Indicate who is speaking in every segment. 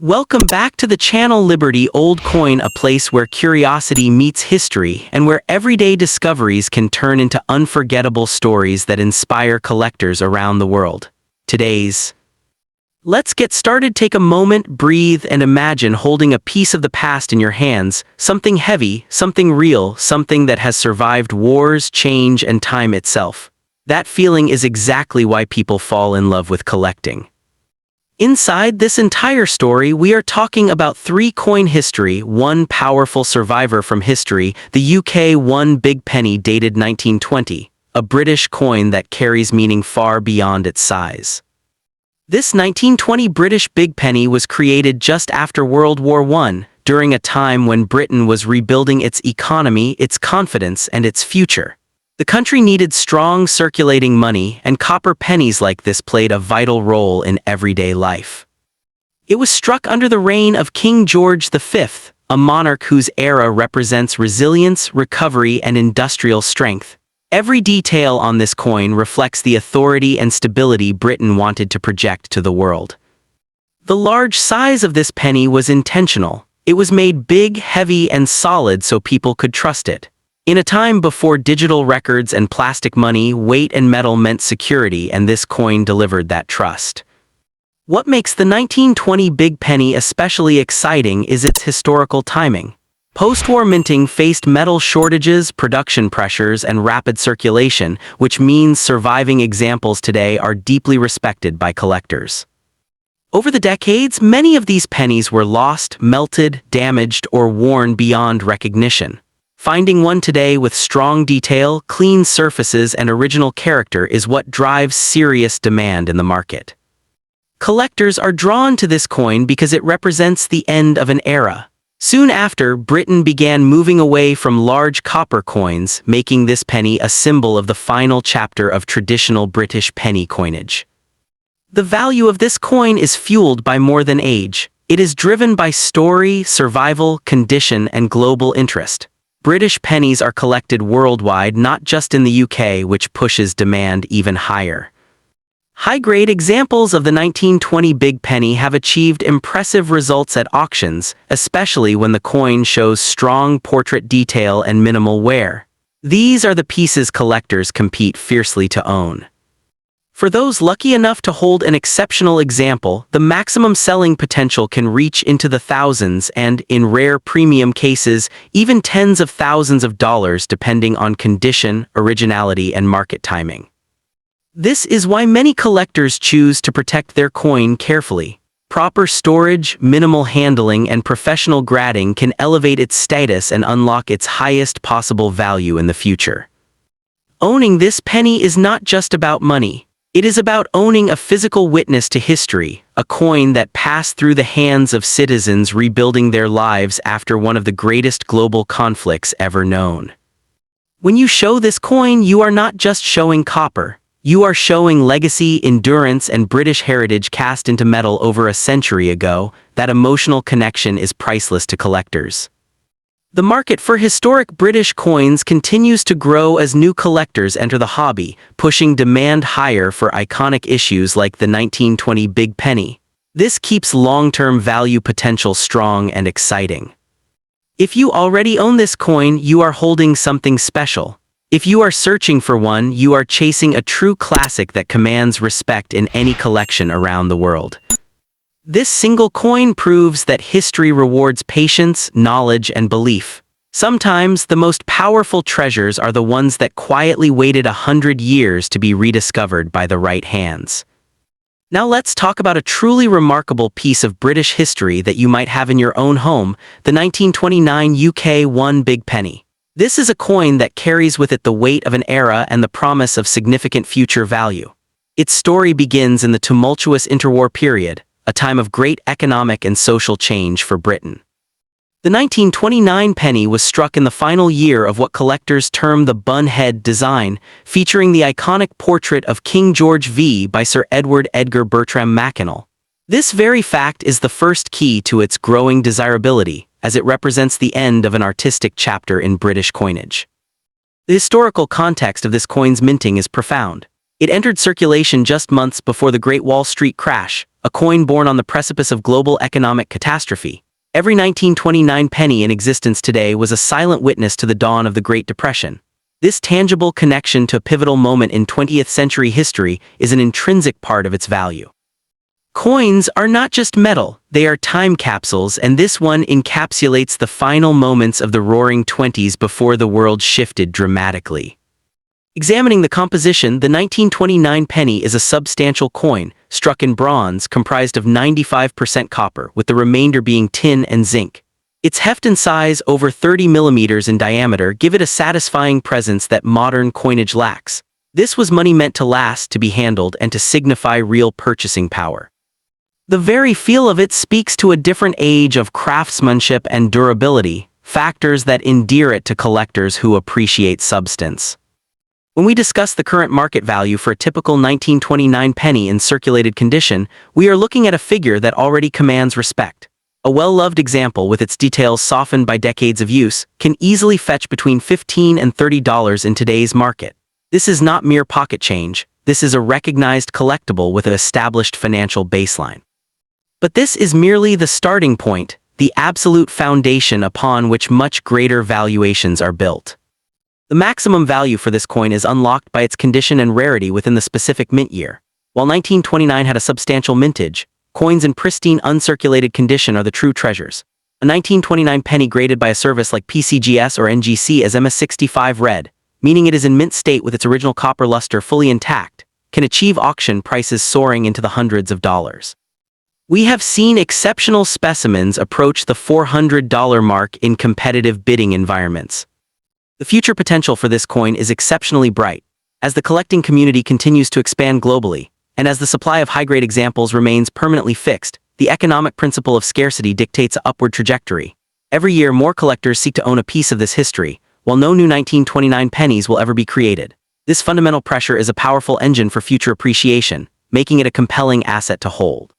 Speaker 1: Welcome back to the channel Liberty Old Coin, a place where curiosity meets history and where everyday discoveries can turn into unforgettable stories that inspire collectors around the world. Let's get started. Take a moment, breathe, and imagine holding a piece of the past in your hands, something heavy, something real, something that has survived wars, change, and time itself. That feeling is exactly why people fall in love with collecting. Inside this entire story, we are talking about three coin history, one powerful survivor from history, the UK BigPenny dated 1920, a British coin that carries meaning far beyond its size. This 1920 British BigPenny was created just after World War I, during a time when Britain was rebuilding its economy, its confidence, and its future. The country needed strong circulating money, and copper pennies like this played a vital role in everyday life. It was struck under the reign of King George V, a monarch whose era represents resilience, recovery, and industrial strength. Every detail on this coin reflects the authority and stability Britain wanted to project to the world. The large size of this penny was intentional. It was made big, heavy, and solid so people could trust it. In a time before digital records and plastic money, weight and metal meant security, and this coin delivered that trust. What makes the 1920 BigPenny especially exciting is its historical timing. Post-war minting faced metal shortages, production pressures, and rapid circulation, which means surviving examples today are deeply respected by collectors. Over the decades, many of these pennies were lost, melted, damaged, or worn beyond recognition. Finding one today with strong detail, clean surfaces, and original character is what drives serious demand in the market. Collectors are drawn to this coin because it represents the end of an era. Soon after, Britain began moving away from large copper coins, making this penny a symbol of the final chapter of traditional British penny coinage. The value of this coin is fueled by more than age. It is driven by story, survival, condition, and global interest. British pennies are collected worldwide, not just in the UK, which pushes demand even higher. High-grade examples of the 1920 BigPenny have achieved impressive results at auctions, especially when the coin shows strong portrait detail and minimal wear. These are the pieces collectors compete fiercely to own. For those lucky enough to hold an exceptional example, the maximum selling potential can reach into the thousands and, in rare premium cases, even tens of thousands of dollars depending on condition, originality, and market timing. This is why many collectors choose to protect their coin carefully. Proper storage, minimal handling, and professional grading can elevate its status and unlock its highest possible value in the future. Owning this penny is not just about money. It is about owning a physical witness to history, a coin that passed through the hands of citizens rebuilding their lives after one of the greatest global conflicts ever known. When you show this coin, you are not just showing copper. You are showing legacy, endurance, and British heritage cast into metal over a century ago. That emotional connection is priceless to collectors. The market for historic British coins continues to grow as new collectors enter the hobby, pushing demand higher for iconic issues like the 1920 BigPenny. This keeps long-term value potential strong and exciting. If you already own this coin, you are holding something special. If you are searching for one, you are chasing a true classic that commands respect in any collection around the world. This single coin proves that history rewards patience, knowledge, and belief. Sometimes, the most powerful treasures are the ones that quietly waited 100 years to be rediscovered by the right hands. Now let's talk about a truly remarkable piece of British history that you might have in your own home, the 1929 UK BigPenny. This is a coin that carries with it the weight of an era and the promise of significant future value. Its story begins in the tumultuous interwar period, a time of great economic and social change for Britain. The 1929 penny was struck in the final year of what collectors term the bun head design, featuring the iconic portrait of King George V by Sir Edgar Bertram Mackennal. This very fact is the first key to its growing desirability, as it represents the end of an artistic chapter in British coinage. The historical context of this coin's minting is profound. It entered circulation just months before the Great Wall Street crash, a coin born on the precipice of global economic catastrophe. Every 1929 penny in existence today was a silent witness to the dawn of the Great Depression. This tangible connection to a pivotal moment in 20th century history is an intrinsic part of its value. Coins are not just metal, they are time capsules, and this one encapsulates the final moments of the Roaring Twenties before the world shifted dramatically. Examining the composition, the 1929 penny is a substantial coin, struck in bronze, comprised of 95% copper, with the remainder being tin and zinc. Its heft and size, over 30 millimeters in diameter, give it a satisfying presence that modern coinage lacks. This was money meant to last, to be handled, and to signify real purchasing power. The very feel of it speaks to a different age of craftsmanship and durability, factors that endear it to collectors who appreciate substance. When we discuss the current market value for a typical 1929 penny in circulated condition, we are looking at a figure that already commands respect. A well-loved example, with its details softened by decades of use, can easily fetch between $15 and $30 in today's market. This is not mere pocket change, this is a recognized collectible with an established financial baseline. But this is merely the starting point, the absolute foundation upon which much greater valuations are built. The maximum value for this coin is unlocked by its condition and rarity within the specific mint year. While 1929 had a substantial mintage, coins in pristine uncirculated condition are the true treasures. A 1929 penny graded by a service like PCGS or NGC as MS65 red, meaning it is in mint state with its original copper luster fully intact, can achieve auction prices soaring into the hundreds of dollars. We have seen exceptional specimens approach the $400 mark in competitive bidding environments. The future potential for this coin is exceptionally bright, as the collecting community continues to expand globally, and as the supply of high-grade examples remains permanently fixed, the economic principle of scarcity dictates an upward trajectory. Every year more collectors seek to own a piece of this history, while no new 1929 pennies will ever be created. This fundamental pressure is a powerful engine for future appreciation, making it a compelling asset to hold.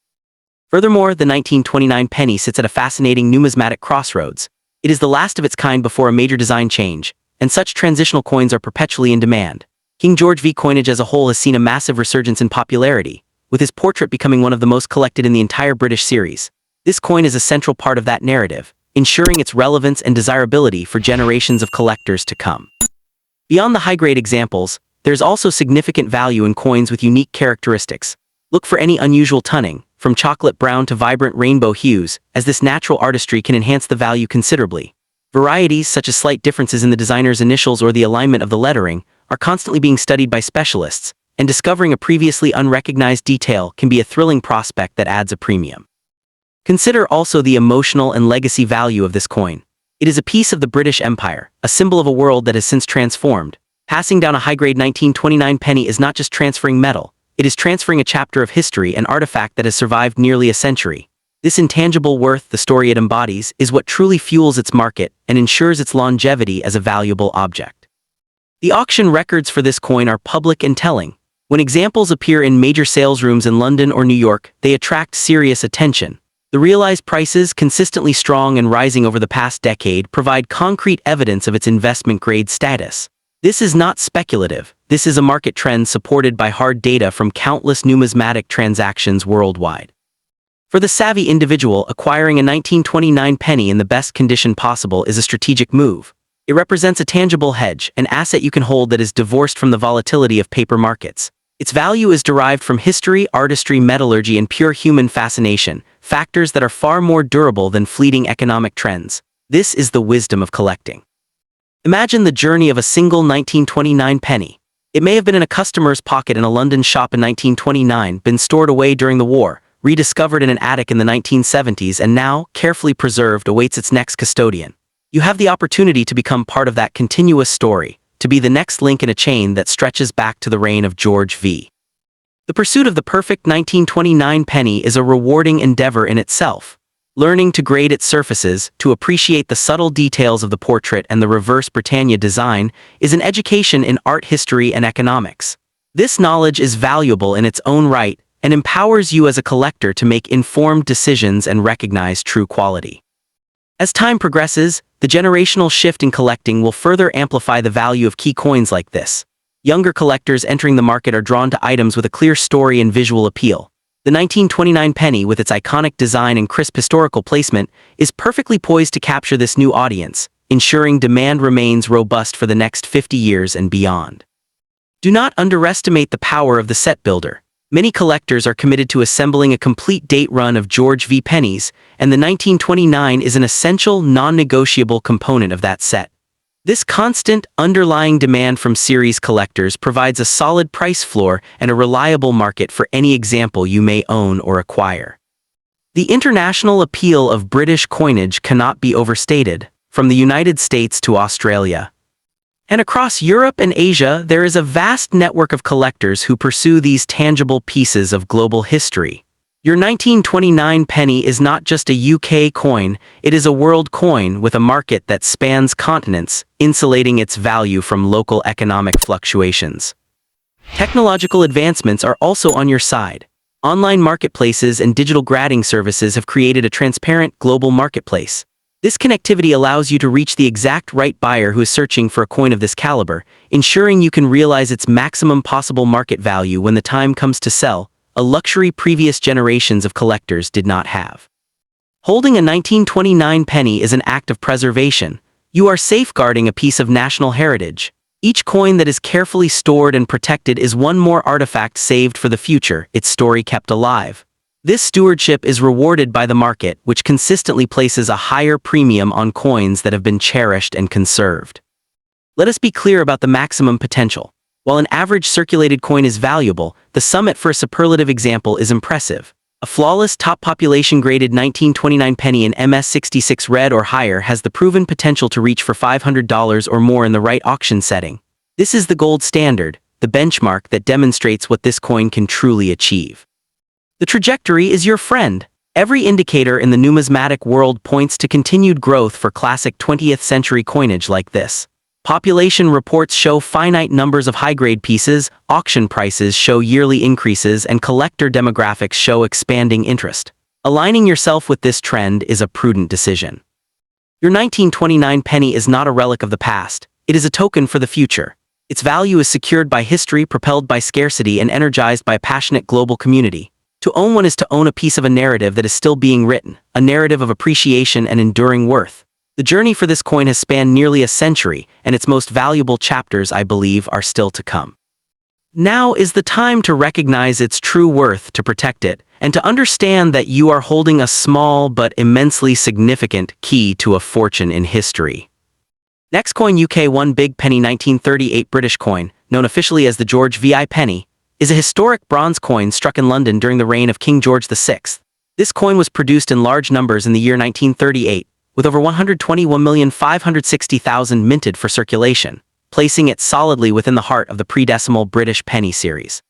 Speaker 1: Furthermore, the 1929 penny sits at a fascinating numismatic crossroads. It is the last of its kind before a major design change, and such transitional coins are perpetually in demand. King George V coinage as a whole has seen a massive resurgence in popularity, with his portrait becoming one of the most collected in the entire British series. This coin is a central part of that narrative, ensuring its relevance and desirability for generations of collectors to come. Beyond the high-grade examples, there's also significant value in coins with unique characteristics. Look for any unusual toning, from chocolate brown to vibrant rainbow hues, as this natural artistry can enhance the value considerably. Varieties, such as slight differences in the designer's initials or the alignment of the lettering, are constantly being studied by specialists, and discovering a previously unrecognized detail can be a thrilling prospect that adds a premium. Consider also the emotional and legacy value of this coin. It is a piece of the British Empire, a symbol of a world that has since transformed. Passing down a high-grade 1929 penny is not just transferring metal, it is transferring a chapter of history, an artifact that has survived nearly a century. This intangible worth, the story it embodies, is what truly fuels its market and ensures its longevity as a valuable object. The auction records for this coin are public and telling. When examples appear in major sales rooms in London or New York, they attract serious attention. The realized prices, consistently strong and rising over the past decade, provide concrete evidence of its investment-grade status. This is not speculative. This is a market trend supported by hard data from countless numismatic transactions worldwide. For the savvy individual, acquiring a 1929 penny in the best condition possible is a strategic move. It represents a tangible hedge, an asset you can hold that is divorced from the volatility of paper markets. Its value is derived from history, artistry, metallurgy, and pure human fascination, factors that are far more durable than fleeting economic trends. This is the wisdom of collecting. Imagine the journey of a single 1929 penny. It may have been in a customer's pocket in a London shop in 1929, been stored away during the war, rediscovered in an attic in the 1970s, and now, carefully preserved, awaits its next custodian. You have the opportunity to become part of that continuous story, to be the next link in a chain that stretches back to the reign of George V. The pursuit of the perfect 1929 penny is a rewarding endeavor in itself. Learning to grade its surfaces, to appreciate the subtle details of the portrait and the reverse Britannia design, is an education in art history and economics. This knowledge is valuable in its own right and empowers you as a collector to make informed decisions and recognize true quality. As time progresses, the generational shift in collecting will further amplify the value of key coins like this. Younger collectors entering the market are drawn to items with a clear story and visual appeal. The 1929 penny, with its iconic design and crisp historical placement, is perfectly poised to capture this new audience, ensuring demand remains robust for the next 50 years and beyond. Do not underestimate the power of the set builder. Many collectors are committed to assembling a complete date run of George V. Pennies, and the 1929 is an essential, non-negotiable component of that set. This constant, underlying demand from series collectors provides a solid price floor and a reliable market for any example you may own or acquire. The international appeal of British coinage cannot be overstated. From the United States to Australia and across Europe and Asia, there is a vast network of collectors who pursue these tangible pieces of global history. Your 1929 penny is not just a UK coin, it is a world coin with a market that spans continents, insulating its value from local economic fluctuations. Technological advancements are also on your side. Online marketplaces and digital grading services have created a transparent global marketplace. This connectivity allows you to reach the exact right buyer who is searching for a coin of this caliber, ensuring you can realize its maximum possible market value when the time comes to sell, a luxury previous generations of collectors did not have. Holding a 1929 penny is an act of preservation. You are safeguarding a piece of national heritage. Each coin that is carefully stored and protected is one more artifact saved for the future, its story kept alive. This stewardship is rewarded by the market, which consistently places a higher premium on coins that have been cherished and conserved. Let us be clear about the maximum potential. While an average circulated coin is valuable, the summit for a superlative example is impressive. A flawless top population graded 1929 penny in MS66 red or higher has the proven potential to reach for $500 or more in the right auction setting. This is the gold standard, the benchmark that demonstrates what this coin can truly achieve. The trajectory is your friend. Every indicator in the numismatic world points to continued growth for classic 20th century coinage like this. Population reports show finite numbers of high-grade pieces, auction prices show yearly increases, and collector demographics show expanding interest. Aligning yourself with this trend is a prudent decision. Your 1929 penny is not a relic of the past, it is a token for the future. Its value is secured by history, propelled by scarcity, and energized by a passionate global community. To own one is to own a piece of a narrative that is still being written, a narrative of appreciation and enduring worth. The journey for this coin has spanned nearly a century, and its most valuable chapters, I believe, are still to come. Now is the time to recognize its true worth, to protect it, and to understand that you are holding a small but immensely significant key to a fortune in history. Next coin, UK1 BigPenny 1938 British coin, known officially as the George VI penny, is a historic bronze coin struck in London during the reign of King George VI. This coin was produced in large numbers in the year 1938, with over 121,560,000 minted for circulation, placing it solidly within the heart of the pre-decimal British penny series.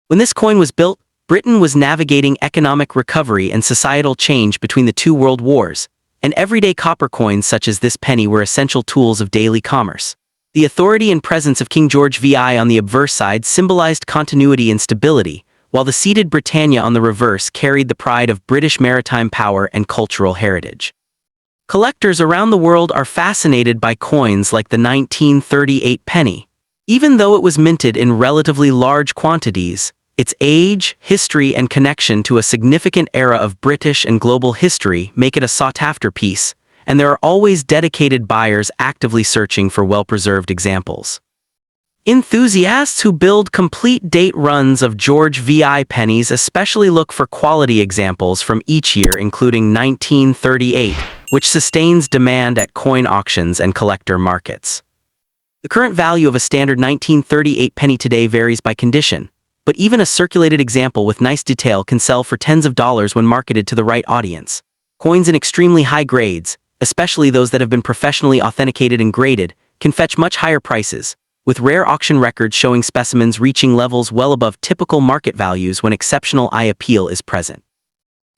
Speaker 1: When this coin was built, Britain was navigating economic recovery and societal change between the two world wars, and everyday copper coins such as this penny were essential tools of daily commerce. The authority and presence of King George VI on the obverse side symbolized continuity and stability, while the seated Britannia on the reverse carried the pride of British maritime power and cultural heritage. Collectors around the world are fascinated by coins like the 1938 penny. Even though it was minted in relatively large quantities, its age, history, and connection to a significant era of British and global history make it a sought-after piece, and there are always dedicated buyers actively searching for well-preserved examples. Enthusiasts who build complete date runs of George VI pennies especially look for quality examples from each year, including 1938, which sustains demand at coin auctions and collector markets. The current value of a standard 1938 penny today varies by condition, but even a circulated example with nice detail can sell for tens of dollars when marketed to the right audience. Coins in extremely high grades, especially those that have been professionally authenticated and graded, can fetch much higher prices, with rare auction records showing specimens reaching levels well above typical market values when exceptional eye appeal is present.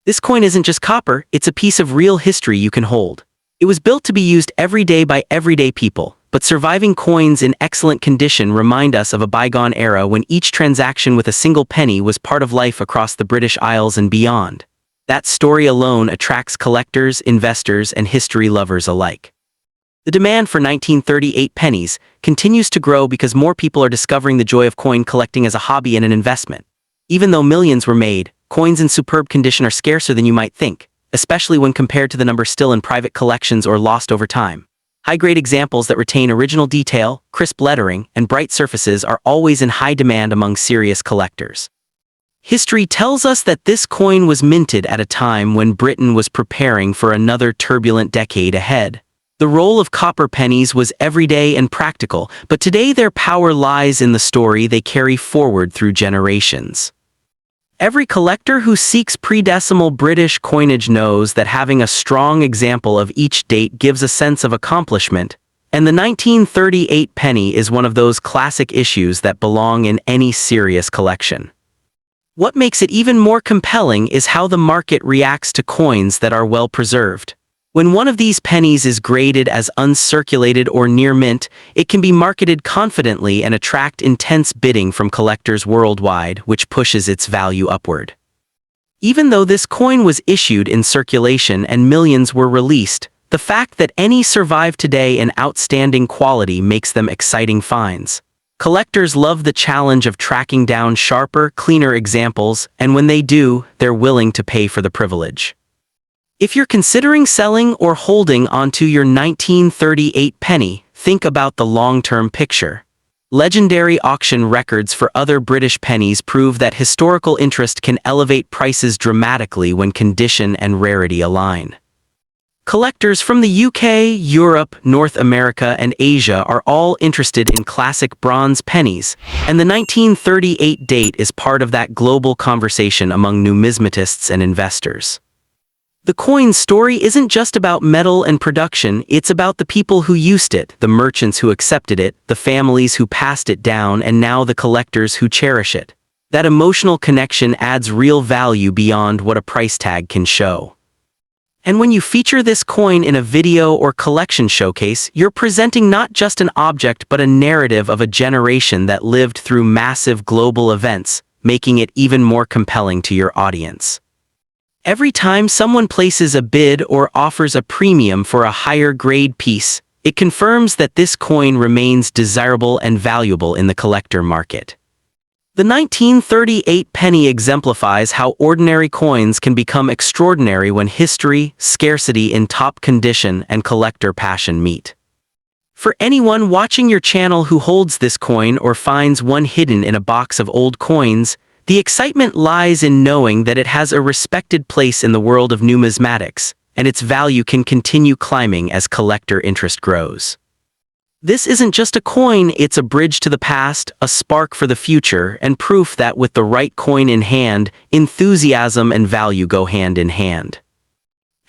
Speaker 1: This coin isn't just copper, it's a piece of real history you can hold. It was built to be used every day by everyday people, but surviving coins in excellent condition remind us of a bygone era when each transaction with a single penny was part of life across the British Isles and beyond. That story alone attracts collectors, investors, and history lovers alike. The demand for 1938 pennies continues to grow because more people are discovering the joy of coin collecting as a hobby and an investment. Even though millions were made, coins in superb condition are scarcer than you might think, especially when compared to the number still in private collections or lost over time. High-grade examples that retain original detail, crisp lettering, and bright surfaces are always in high demand among serious collectors. History tells us that this coin was minted at a time when Britain was preparing for another turbulent decade ahead. The role of copper pennies was everyday and practical, but today their power lies in the story they carry forward through generations. Every collector who seeks pre-decimal British coinage knows that having a strong example of each date gives a sense of accomplishment, and the 1938 penny is one of those classic issues that belong in any serious collection. What makes it even more compelling is how the market reacts to coins that are well preserved. When one of these pennies is graded as uncirculated or near mint, it can be marketed confidently and attract intense bidding from collectors worldwide, which pushes its value upward. Even though this coin was issued in circulation and millions were released, the fact that any survive today in outstanding quality makes them exciting finds. Collectors love the challenge of tracking down sharper, cleaner examples, and when they do, they're willing to pay for the privilege. If you're considering selling or holding onto your 1938 penny, think about the long-term picture. Legendary auction records for other British pennies prove that historical interest can elevate prices dramatically when condition and rarity align. Collectors from the UK, Europe, North America, and Asia are all interested in classic bronze pennies, and the 1938 date is part of that global conversation among numismatists and investors. The coin's story isn't just about metal and production, it's about the people who used it, the merchants who accepted it, the families who passed it down, and now the collectors who cherish it. That emotional connection adds real value beyond what a price tag can show. And when you feature this coin in a video or collection showcase, you're presenting not just an object but a narrative of a generation that lived through massive global events, making it even more compelling to your audience. Every time someone places a bid or offers a premium for a higher grade piece, it confirms that this coin remains desirable and valuable in the collector market. The 1938 penny exemplifies how ordinary coins can become extraordinary when history, scarcity in top condition, and collector passion meet. For anyone watching your channel who holds this coin or finds one hidden in a box of old coins, the excitement lies in knowing that it has a respected place in the world of numismatics, and its value can continue climbing as collector interest grows. This isn't just a coin, it's a bridge to the past, a spark for the future, and proof that with the right coin in hand, enthusiasm and value go hand in hand.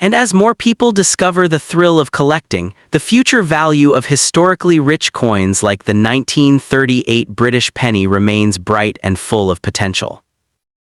Speaker 1: And as more people discover the thrill of collecting, the future value of historically rich coins like the 1938 British penny remains bright and full of potential.